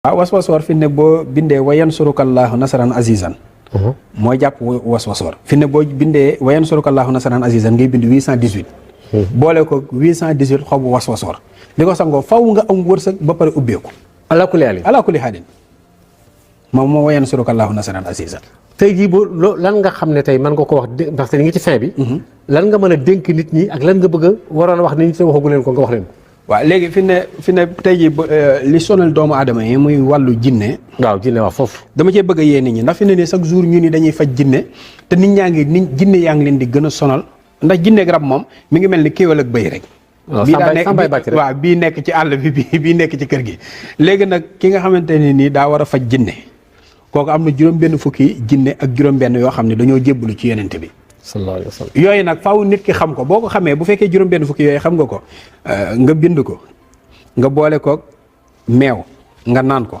waaw waswasoor fi ne boo bindee wayan surukallaahu nasaran azizan mooy jàpp waswasoor fi ne boo bindee wayan surukallaahu nasaran azizan ngay bind 818 boole ko 818 xobu waswasoor li ko sangoo faw nga am wërsëg ba pare ubbeeku ala kulli haalin moom moo wayan surukallaahu nasaran azizan. tey jii boo lan nga xam ne tey mën nga ko wax parce que ni ngi ci fin bi lan nga mën a dénk nit ñi ak lan nga bëgg a waroon a wax nit ñi te waxagu leen ko nga wax leen ko. waaw léegi fi ne tey jii li sonal doomu aadama yi muy wàllu jinne. waaw jinne waaw foofu. dama cee bëgg a yee nit ñi ndax fi ne nii chaque jour ñu ni dañuy faj jinne te nit ñaa ngi jinne yaa ngi leen di gën a sonal ndax jinne ak rab moom mi ngi mel ni kéwél ak bëy rek. waaw bii nekk ci àll bi bii nekk ci kër gi. léegi nag ki nga xamante ne nii daa war a faj jinne kooku am na juróom-benn fukki jinne ak juróom-benn yoo xam ne dañoo jébbalu ci yenente bi. sallallahu alayhi wa sallam yooyu nag faaw nit ki xam ko boo ko xamee bu fekkee juróom-benn fukki yooyu xam nga ko nga bind ko nga boole ko meew nga naan ko